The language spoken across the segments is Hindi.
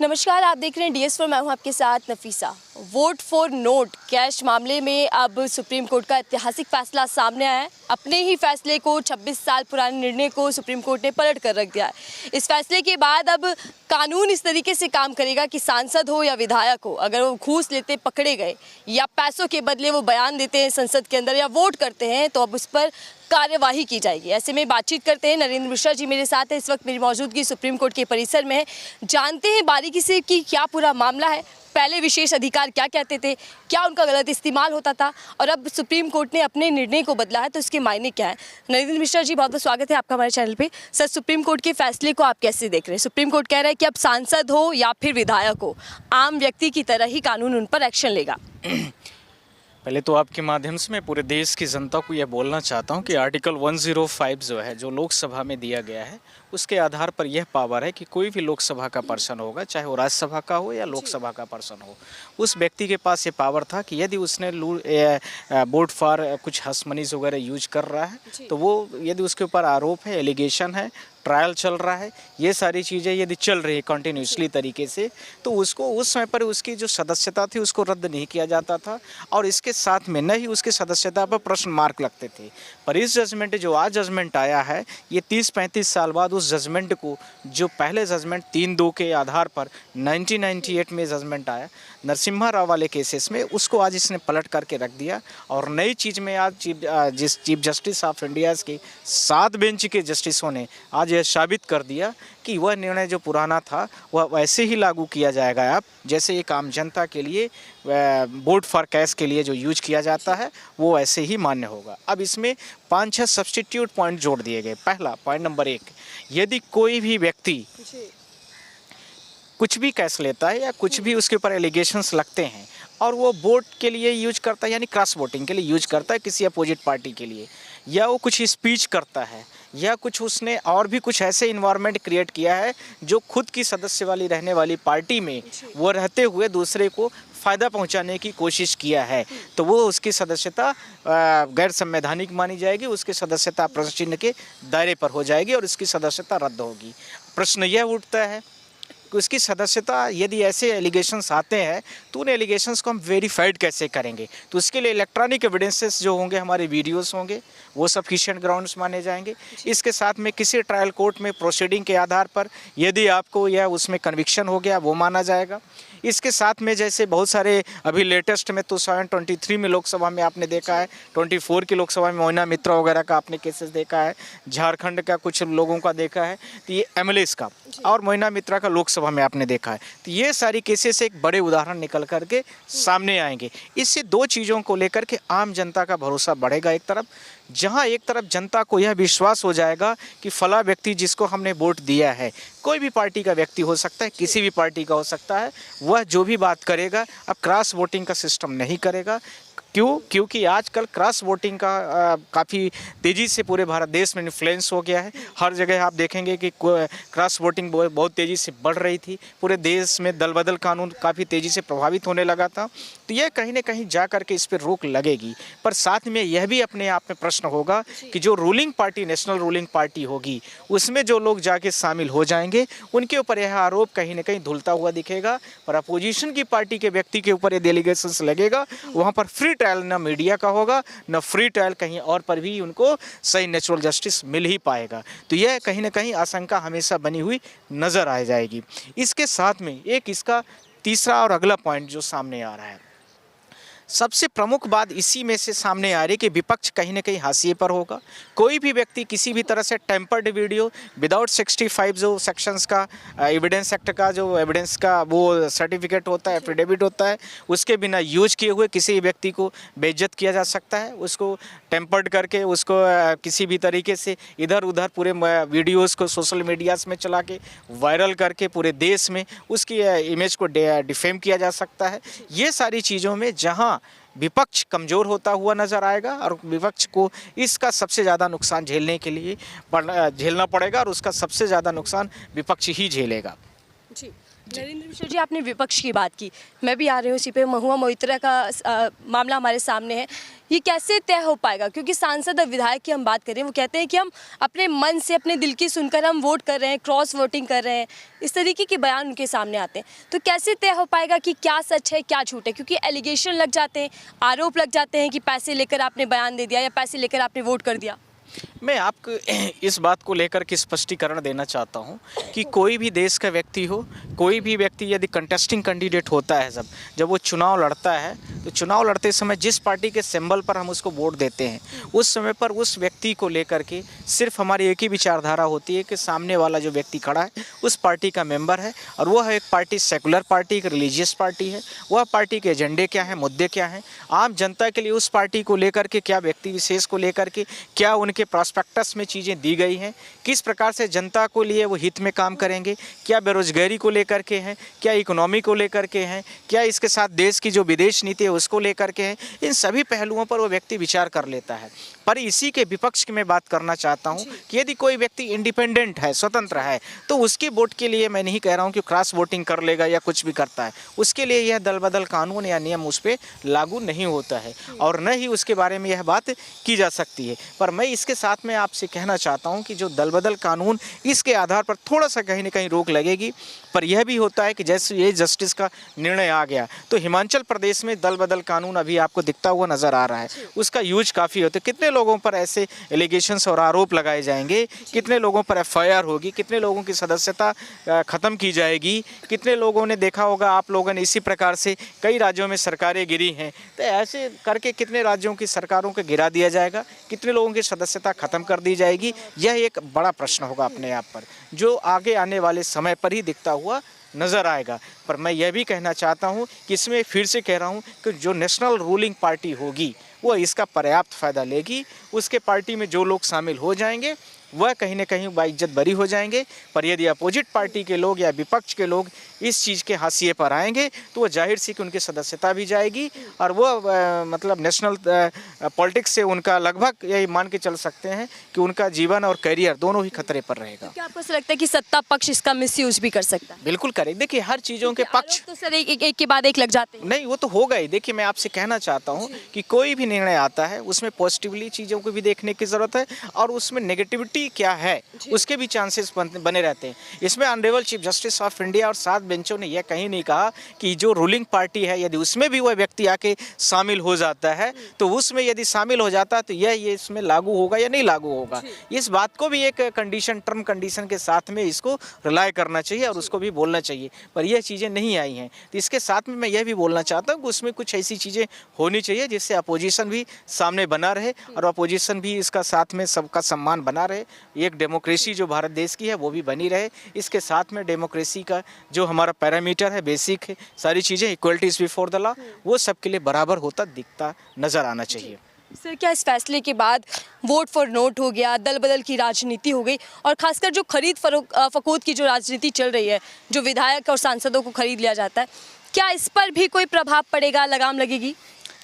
नमस्कार, आप देख रहे हैं DS4। मैं हूं आपके साथ Nafisa. Vote for note cash मामले में अब सुप्रीम कोर्ट का ऐतिहासिक फैसला सामने आया है। अपने ही फैसले को 26 साल पुराने निर्णय को सुप्रीम कोर्ट ने पलट कर रख दिया है। इस फैसले के बाद अब कानून इस तरीके से काम करेगा कि सांसद हो या विधायक हो, अगर वो घूस लेते पकड़े गए या पैसों के बदले वो बयान देते हैं संसद के अंदर या वोट करते हैं, तो अब उस पर कार्यवाही की जाएगी। ऐसे में बातचीत करते हैं, नरेंद्र मिश्रा जी मेरे साथ है। इस वक्त मेरी मौजूदगी सुप्रीम कोर्ट के परिसर में है। जानते हैं बारीकी से कि क्या पूरा मामला है, पहले विशेष अधिकार क्या कहते थे, क्या उनका गलत इस्तेमाल होता था और अब सुप्रीम कोर्ट ने अपने निर्णय को बदला है, तो इसके मायने क्या है। नरेंद्र मिश्रा जी, बहुत बहुत स्वागत है आपका हमारे चैनल पे। सर, सुप्रीम कोर्ट के फैसले को आप कैसे देख रहे हैं? सुप्रीम कोर्ट कह रहा है कि अब सांसद हो या फिर विधायक हो, आम व्यक्ति की तरह ही कानून उन पर एक्शन लेगा। पहले तो आपके माध्यम से मैं पूरे देश की जनता को यह बोलना चाहता हूं कि आर्टिकल 105 जो है, जो लोकसभा में दिया गया है, उसके आधार पर यह पावर है कि कोई भी लोकसभा का पर्सन होगा, चाहे वो राज्यसभा का हो या लोकसभा का पर्सन हो, उस व्यक्ति के पास ये पावर था कि यदि उसने वोट फॉर कुछ हसमनीज वगैरह यूज कर रहा है, तो वो यदि उसके ऊपर आरोप है, एलिगेशन है, ट्रायल चल रहा है, ये सारी चीज़ें यदि चल रही है कंटिन्यूसली तरीके से, तो उसको उस समय पर उसकी जो सदस्यता थी उसको रद्द नहीं किया जाता था और इसके साथ में न ही उसकी सदस्यता पर प्रश्न मार्क लगते थे। पर इस जजमेंट जो आज जजमेंट आया है, ये 30-35 साल बाद उस जजमेंट को, जो पहले जजमेंट 3-2 के आधार पर 1998 में जजमेंट आया नरसिम्हा राव वाले केसेस में, उसको आज इसने पलट करके रख दिया और नई चीज़ में आज चीफ जस्टिस ऑफ इंडिया के 7 बेंच के जस्टिसों ने आज यह साबित कर दिया कि वह निर्णय जो पुराना था वह वैसे ही लागू किया जाएगा। अब जैसे एक आम जनता के लिए वोट फॉर कैश के लिए जो यूज किया जाता है वो ऐसे ही मान्य होगा। अब इसमें 5-6 सब्स्टिट्यूट पॉइंट जोड़ दिए गए। पहला पॉइंट नंबर 1, यदि कोई भी व्यक्ति कुछ भी कैश लेता है या कुछ भी उसके ऊपर एलिगेशंस लगते हैं और वो वोट के लिए यूज करता है, यानी क्रॉस वोटिंग के लिए यूज करता है किसी अपोजिट पार्टी के लिए, या वो कुछ स्पीच करता है या कुछ उसने और भी कुछ ऐसे इन्वायरमेंट क्रिएट किया है जो खुद की सदस्य वाली रहने वाली पार्टी में वो रहते हुए दूसरे को फ़ायदा पहुंचाने की कोशिश किया है, तो वो उसकी सदस्यता गैर संवैधानिक मानी जाएगी, उसकी सदस्यता प्रश्न चिन्ह के दायरे पर हो जाएगी और उसकी सदस्यता रद्द होगी। प्रश्न यह उठता है कि उसकी सदस्यता, यदि ऐसे एलिगेशंस आते हैं तो उन एलिगेशंस को हम वेरीफाइड कैसे करेंगे? तो उसके लिए इलेक्ट्रॉनिक एविडेंसेस जो होंगे, हमारे वीडियोस होंगे, वो सफिशिएंट ग्राउंड्स माने जाएंगे। इसके साथ में किसी ट्रायल कोर्ट में प्रोसीडिंग के आधार पर यदि आपको या उसमें कन्विक्शन हो गया, वो माना जाएगा। इसके साथ में जैसे बहुत सारे अभी लेटेस्ट में तो 723 में लोकसभा में आपने देखा है, 24 की लोकसभा में मोइना मित्रा वगैरह का आपने केसेस देखा है, झारखंड का कुछ लोगों का देखा है, तो ये एमएलएस का और मोइना मित्रा का लोकसभा में आपने देखा है। तो ये सारी केसेस एक बड़े उदाहरण निकल करके सामने आएंगे। इससे दो चीज़ों को लेकर के आम जनता का भरोसा बढ़ेगा। एक तरफ, जहां एक तरफ जनता को यह विश्वास हो जाएगा कि फला व्यक्ति जिसको हमने वोट दिया है, कोई भी पार्टी का व्यक्ति हो सकता है, किसी भी पार्टी का हो सकता है, वह जो भी बात करेगा अब क्रॉस वोटिंग का सिस्टम नहीं करेगा। क्यों? क्योंकि आजकल क्रॉस वोटिंग का काफ़ी तेज़ी से पूरे भारत देश में इन्फ्लुएंस हो गया है। हर जगह आप देखेंगे कि क्रॉस वोटिंग बहुत तेज़ी से बढ़ रही थी। पूरे देश में दल बदल कानून काफ़ी तेज़ी से प्रभावित होने लगा था। तो यह कहीं ना कहीं जा कर के इस पर रोक लगेगी। पर साथ में यह भी अपने आप में प्रश्न होगा कि जो ruling party, national ruling party होगी, उसमें जो लोग जाके शामिल हो जाएंगे, उनके ऊपर यह आरोप कहीं ना कहीं धुलता हुआ दिखेगा। पर अपोजिशन की पार्टी के व्यक्ति के ऊपर यदि एलिगेशंस लगेगा, वहाँ पर फ्री ट्रायल न मीडिया का होगा, न फ्री ट्रायल कहीं और पर भी उनको सही नेचुरल जस्टिस मिल ही पाएगा। तो यह कहीं ना कहीं आशंका हमेशा बनी हुई नज़र आ जाएगी। इसके साथ में एक इसका तीसरा और अगला पॉइंट जो सामने आ रहा है, सबसे प्रमुख बात इसी में से सामने आ रही है कि विपक्ष कहीं ना कहीं हाशिए पर होगा। कोई भी व्यक्ति किसी भी तरह से टेम्पर्ड वीडियो विदाउट 65 जो सेक्शंस का एविडेंस एक्ट का जो एविडेंस का वो सर्टिफिकेट होता है, एफिडेविट होता है, उसके बिना यूज किए हुए किसी व्यक्ति को बेइज्जत किया जा सकता है। उसको टेम्पर्ड करके उसको किसी भी तरीके से इधर उधर पूरे वीडियोज़ को सोशल मीडियाज़ में चला के वायरल करके पूरे देश में उसकी इमेज को डिफेम किया जा सकता है। ये सारी चीज़ों में जहाँ विपक्ष कमज़ोर होता हुआ नज़र आएगा और विपक्ष को इसका सबसे ज़्यादा नुकसान झेलने के लिए झेलना पड़ेगा और उसका सबसे ज़्यादा नुकसान विपक्ष ही झेलेगा। जी, नरेंद्र मिश्र जी, आपने विपक्ष की बात की, मैं भी आ रही हूँ इसी पे। महुआ मोइत्रा का मामला हमारे सामने है, ये कैसे तय हो पाएगा? क्योंकि सांसद और विधायक की हम बात करें, वो कहते हैं कि हम अपने मन से, अपने दिल की सुनकर हम वोट कर रहे हैं, क्रॉस वोटिंग कर रहे हैं, इस तरीके के बयान उनके सामने आते हैं। तो कैसे तय हो पाएगा कि क्या सच है क्या झूठ है? क्योंकि एलिगेशन लग जाते हैं, आरोप लग जाते हैं कि पैसे लेकर आपने बयान दे दिया या पैसे लेकर आपने वोट कर दिया। मैं आपको इस बात को लेकर के स्पष्टीकरण देना चाहता हूं कि कोई भी देश का व्यक्ति हो, कोई भी व्यक्ति यदि कंटेस्टिंग कैंडिडेट होता है, जब वो चुनाव लड़ता है, तो चुनाव लड़ते समय जिस पार्टी के सिंबल पर हम उसको वोट देते हैं, उस समय पर उस व्यक्ति को लेकर के सिर्फ हमारी एक ही विचारधारा होती है कि सामने वाला जो व्यक्ति खड़ा है उस पार्टी का मेंबर है, और वह एक पार्टी सेकुलर पार्टी, एक रिलीजियस पार्टी है। वह पार्टी के एजेंडे क्या हैं, मुद्दे क्या हैं, आम जनता के लिए उस पार्टी को लेकर के क्या, व्यक्ति विशेष को लेकर के क्या उनके प्रॉस्पेक्टस में चीज़ें दी गई हैं, किस प्रकार से जनता को लिए वो हित में काम करेंगे, क्या बेरोजगारी को लेकर के हैं, क्या इकोनॉमी को लेकर के हैं, क्या इसके साथ देश की जो विदेश नीति है उसको लेकर के हैं, इन सभी पहलुओं पर वो व्यक्ति विचार कर लेता है। पर इसी के विपक्ष की मैं बात करना चाहता हूं कि यदि कोई व्यक्ति इंडिपेंडेंट है, स्वतंत्र है, तो उसके वोट के लिए मैं नहीं कह रहा हूं कि क्रॉस वोटिंग कर लेगा या कुछ भी करता है, उसके लिए यह दल बदल कानून या नियम उस पर लागू नहीं होता है और न ही उसके बारे में यह बात की जा सकती है। पर मैं इसके साथ में आपसे कहना चाहता हूं कि जो दल बदल कानून, इसके आधार पर थोड़ा सा कहीं ना कहीं रोक लगेगी। पर यह भी होता है कि जैसे ये जस्टिस का निर्णय आ गया, तो हिमाचल प्रदेश में दल बदल कानून अभी आपको दिखता हुआ नज़र आ रहा है, उसका यूज काफ़ी होता है। कितने लोगों पर ऐसे एलिगेशंस और आरोप लगाए जाएंगे, कितने लोगों पर एफआईआर होगी, कितने लोगों की सदस्यता ख़त्म की जाएगी, कितने लोगों ने देखा होगा आप लोगों ने इसी प्रकार से कई राज्यों में सरकारें गिरी हैं, तो ऐसे करके कितने राज्यों की सरकारों को गिरा दिया जाएगा, कितने लोगों की सदस्यता ख़त्म कर दी जाएगी। यह एक बड़ा प्रश्न होगा अपने आप पर, जो आगे आने वाले समय पर ही दिखता हुआ नज़र आएगा। पर मैं यह भी कहना चाहता हूं कि इसमें फिर से कह रहा हूं कि जो नेशनल रूलिंग पार्टी होगी वो इसका पर्याप्त फ़ायदा लेगी। उसके पार्टी में जो लोग शामिल हो जाएंगे वह कहीं न कहीं बाइज्जत बरी हो जाएंगे। पर यदि अपोजिट पार्टी के लोग या विपक्ष के लोग इस चीज़ के हाशिए पर आएंगे तो वह जाहिर सी कि उनकी सदस्यता भी जाएगी और वह मतलब नेशनल पॉलिटिक्स से उनका लगभग यही मान के चल सकते हैं कि उनका जीवन और करियर दोनों ही खतरे पर रहेगा। क्या आपको ऐसा लगता है कि सत्ता पक्ष इसका मिसयूज भी कर सकता है? बिल्कुल करें। देखिए, हर चीज़ों के पक्ष तो सर एक के बाद एक लग जाते हैं। नहीं, वो तो होगा ही। देखिए, मैं आपसे कहना चाहता हूँ कि कोई भी निर्णय आता है उसमें पॉजिटिवली चीज़ों को भी देखने की ज़रूरत है और उसमें नेगेटिविटी क्या है उसके भी चांसेस बने रहते हैं। इसमें honourable chief justice of India और 7 बेंचों ने यह कहीं नहीं कहा कि जो रूलिंग पार्टी है यदि उसमें भी वह व्यक्ति आके शामिल हो जाता है तो उसमें यदि शामिल हो जाता है तो यह इसमें लागू होगा या नहीं लागू होगा। इस बात को भी एक कंडीशन, टर्म कंडीशन के साथ में इसको रिलाय करना चाहिए और उसको भी बोलना चाहिए। पर यह चीज़ें नहीं आई हैं, तो इसके साथ में मैं यह भी बोलना चाहता हूँ कि उसमें कुछ ऐसी चीज़ें होनी चाहिए जिससे अपोजिशन भी सामने बना रहे और अपोजिशन भी इसका साथ में सबका सम्मान बना रहे। एक डेमोक्रेसी जो भारत देश की है वो भी बनी रहे। इसके साथ में डेमोक्रेसी का जो हमारा पैरामीटर है, बेसिक है, सारी चीज़ें equality is before the law, वो सबके लिए बराबर होता दिखता नज़र आना चाहिए। सर, क्या इस फैसले के बाद वोट फॉर नोट हो गया, दल बदल की राजनीति हो गई और खासकर जो खरीद फरोख्त की जो राजनीति चल रही है, जो विधायक और सांसदों को खरीद लिया जाता है, क्या इस पर भी कोई प्रभाव पड़ेगा, लगाम लगेगी?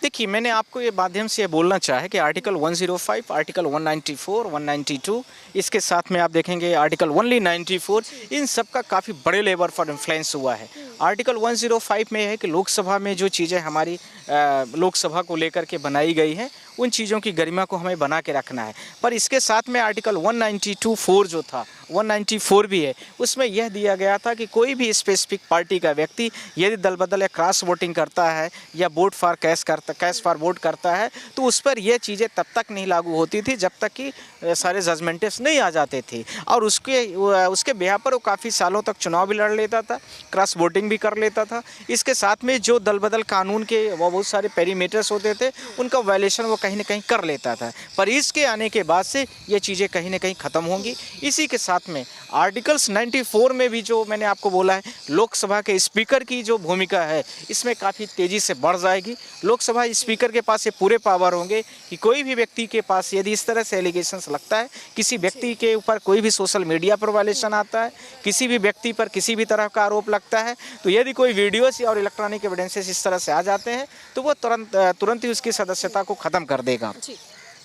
देखिए, मैंने आपको ये माध्यम से ये बोलना चाहा कि आर्टिकल 105, आर्टिकल 194, 192, इसके साथ में आप देखेंगे आर्टिकल 194, इन सब का काफ़ी बड़े लेवल पर इन्फ्लुएंस हुआ है। आर्टिकल 105 में है कि लोकसभा में जो चीज़ें हमारी लोकसभा को लेकर के बनाई गई हैं उन चीज़ों की गरिमा को हमें बना के रखना है। पर इसके साथ में आर्टिकल 192(4) जो था, 194 भी है, उसमें यह दिया गया था कि कोई भी स्पेसिफिक पार्टी का व्यक्ति यदि दल बदल या क्रॉस वोटिंग करता है या vote for cash for vote करता है तो उस पर यह चीज़ें तब तक नहीं लागू होती थी जब तक कि सारे जजमेंट्स नहीं आ जाते थे और उसके बिहार पर वो काफ़ी सालों तक चुनाव भी लड़ लेता था, क्रॉस वोटिंग भी कर लेता था। इसके साथ में जो दल बदल कानून के वो बहुत सारे पेरीमीटर्स होते थे उनका वायलेशन वो कहीं ना कहीं कर लेता था। पर इसके आने के बाद से ये चीज़ें कहीं ना कहीं ख़त्म होंगी। इसी के साथ में आर्टिकल्स 94 में भी जो मैंने आपको बोला है, लोकसभा के स्पीकर की जो भूमिका है इसमें काफ़ी तेज़ी से बढ़ जाएगी। लोकसभा स्पीकर के पास ये पूरे पावर होंगे कि कोई भी व्यक्ति के पास यदि इस तरह से एलिगेशंस लगता है, किसी व्यक्ति के ऊपर कोई भी सोशल मीडिया पर वायलेशन आता है, किसी भी व्यक्ति पर किसी भी तरह का आरोप लगता है, तो यदि कोई वीडियोस और इलेक्ट्रॉनिक एविडेंसेस इस तरह से आ जाते हैं तो वो तुरंत ही उसकी सदस्यता को ख़त्म कर देगा।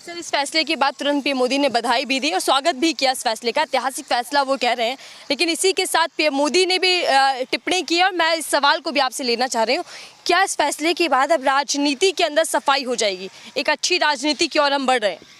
सर, इस फैसले के बाद तुरंत पीएम मोदी ने बधाई भी दी और स्वागत भी किया इस फैसले का, ऐतिहासिक फैसला वो कह रहे हैं। लेकिन इसी के साथ पीएम मोदी ने भी टिप्पणी की और मैं इस सवाल को भी आपसे लेना चाह रही हूँ, क्या इस फैसले के बाद अब राजनीति के अंदर सफाई हो जाएगी, एक अच्छी राजनीति की ओर हम बढ़ रहे हैं?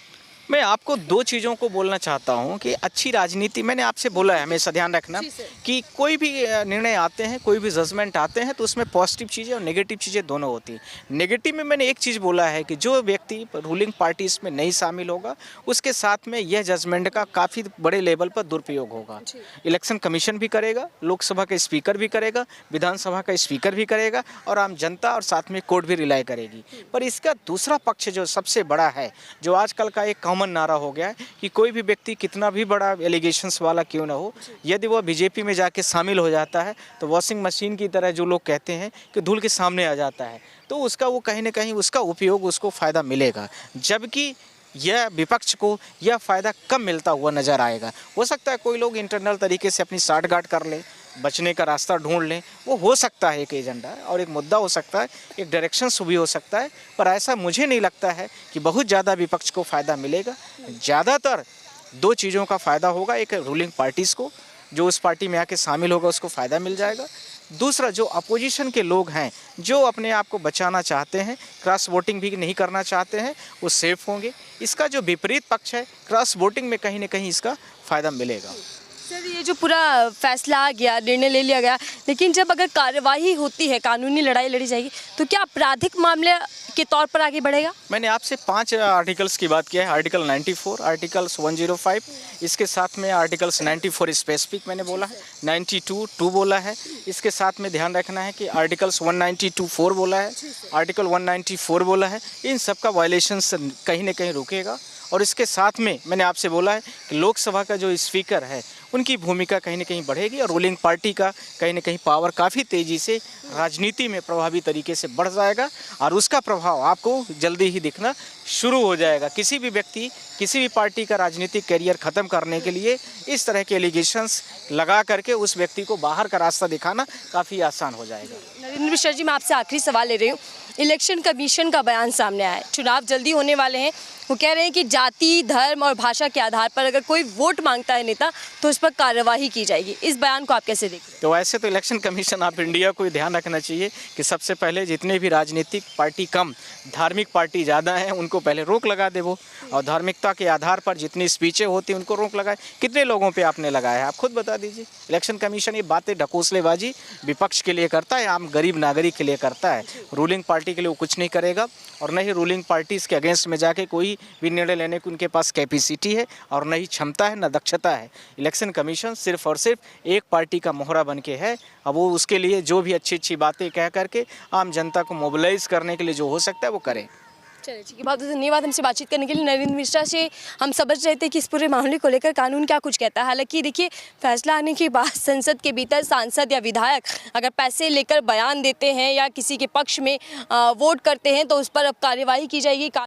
मैं आपको दो चीज़ों को बोलना चाहता हूं कि अच्छी राजनीति, मैंने आपसे बोला है हमेशा ध्यान रखना कि कोई भी निर्णय आते हैं, कोई भी जजमेंट आते हैं तो उसमें पॉजिटिव चीज़ें और नेगेटिव चीज़ें दोनों होती हैं। नेगेटिव में मैंने एक चीज़ बोला है कि जो व्यक्ति रूलिंग पार्टी इसमें नहीं शामिल होगा उसके साथ में यह जजमेंट का काफ़ी बड़े लेवल पर दुरुपयोग होगा। इलेक्शन कमीशन भी करेगा, लोकसभा का स्पीकर भी करेगा, विधानसभा का स्पीकर भी करेगा और आम जनता और साथ में कोर्ट भी रिलाई करेगी। पर इसका दूसरा पक्ष जो सबसे बड़ा है, जो आजकल का एक कॉमन नारा हो गया है कि कोई भी व्यक्ति कितना भी बड़ा एलिगेशंस वाला क्यों ना हो, यदि वो बीजेपी में जाके शामिल हो जाता है तो वॉशिंग मशीन की तरह जो लोग कहते हैं कि धूल के सामने आ जाता है, तो उसका वो कहीं ना कहीं उसका उपयोग उसको फ़ायदा मिलेगा, जबकि यह विपक्ष को यह फ़ायदा कम मिलता हुआ नज़र आएगा। हो सकता है कोई लोग इंटरनल तरीके से अपनी साठगांठ कर लें, बचने का रास्ता ढूंढ लें, वो हो सकता है एक एजेंडा और एक मुद्दा हो सकता है, एक डायरेक्शंस भी हो सकता है, पर ऐसा मुझे नहीं लगता है कि बहुत ज़्यादा विपक्ष को फ़ायदा मिलेगा। ज़्यादातर दो चीज़ों का फ़ायदा होगा, एक रूलिंग पार्टीज़ को, जो उस पार्टी में आके शामिल होगा उसको फ़ायदा मिल जाएगा। दूसरा, जो अपोजिशन के लोग हैं जो अपने आप को बचाना चाहते हैं, क्रॉस वोटिंग भी नहीं करना चाहते हैं, वो सेफ होंगे। इसका जो विपरीत पक्ष है, क्रॉस वोटिंग में कहीं ना कहीं इसका फ़ायदा मिलेगा। सर, ये जो पूरा फैसला आ गया, निर्णय ले लिया गया, लेकिन जब अगर कार्यवाही होती है, कानूनी लड़ाई लड़ी जाएगी, तो क्या आपराधिक मामले के तौर पर आगे बढ़ेगा? मैंने आपसे 5 आर्टिकल्स की बात किया है। आर्टिकल 94, आर्टिकल्स 105, इसके साथ में आर्टिकल्स 94 स्पेसिफिक मैंने बोला है, 92 बोला है, इसके साथ में ध्यान रखना है कि आर्टिकल्स 192(4) बोला है, आर्टिकल 194 बोला है। इन सब का वायलेशंस कहीं ना कहीं रुकेगा। और इसके साथ में मैंने आपसे बोला है कि लोकसभा का जो स्पीकर है उनकी भूमिका कहीं ना कहीं बढ़ेगी और रूलिंग पार्टी का कहीं ना कहीं पावर काफ़ी तेज़ी से राजनीति में प्रभावी तरीके से बढ़ जाएगा और उसका प्रभाव आपको जल्दी ही दिखना शुरू हो जाएगा। किसी भी व्यक्ति, किसी भी पार्टी का राजनीतिक करियर ख़त्म करने के लिए इस तरह के एलिगेशंस लगा करके उस व्यक्ति को बाहर का रास्ता दिखाना काफ़ी आसान हो जाएगा। नरेंद्र मिश्रा जी, मैं आपसे आखिरी सवाल ले रही हूँ। इलेक्शन कमीशन का बयान सामने आया है, चुनाव जल्दी होने वाले हैं, वो कह रहे हैं कि जाति, धर्म और भाषा के आधार पर अगर कोई वोट मांगता है नेता तो उस पर कार्यवाही की जाएगी। इस बयान को आप कैसे देखते हैं? तो वैसे तो इलेक्शन कमीशन ऑफ इंडिया को ध्यान रखना चाहिए कि सबसे पहले जितने भी राजनीतिक पार्टी कम, धार्मिक पार्टी ज़्यादा हैं, उनको पहले रोक लगा दे वो, और धार्मिकता के आधार पर जितनी स्पीचें होती हैं उनको रोक लगाए। कितने लोगों पर आपने लगाया है, आप खुद बता दीजिए। इलेक्शन कमीशन ये बातें ढकोसलेबाजी विपक्ष के लिए करता है, आम गरीब नागरिक के लिए करता है। रूलिंग पार्टी के लिए वो कुछ नहीं करेगा और न ही रूलिंग पार्टीज़ के अगेंस्ट में जाके कोई भी निर्णय लेने की उनके पास कैपेसिटी है और न ही क्षमता है, न दक्षता है। इलेक्शन कमीशन सिर्फ और सिर्फ एक पार्टी का मोहरा बन के है। अब वो उसके लिए जो भी अच्छी अच्छी बातें कह करके आम जनता को मोबिलाइज करने के लिए जो हो सकता है वो करें। चलिए ठीक है, बहुत बहुत धन्यवाद हमसे बातचीत करने के लिए। नरेंद्र मिश्रा से हम समझ रहे थे कि इस पूरे मामले को लेकर कानून क्या कुछ कहता है। हालांकि देखिए, फैसला आने के बाद संसद के भीतर सांसद या विधायक अगर पैसे लेकर बयान देते हैं या किसी के पक्ष में वोट करते हैं तो उस पर अब कार्यवाही की जाएगी।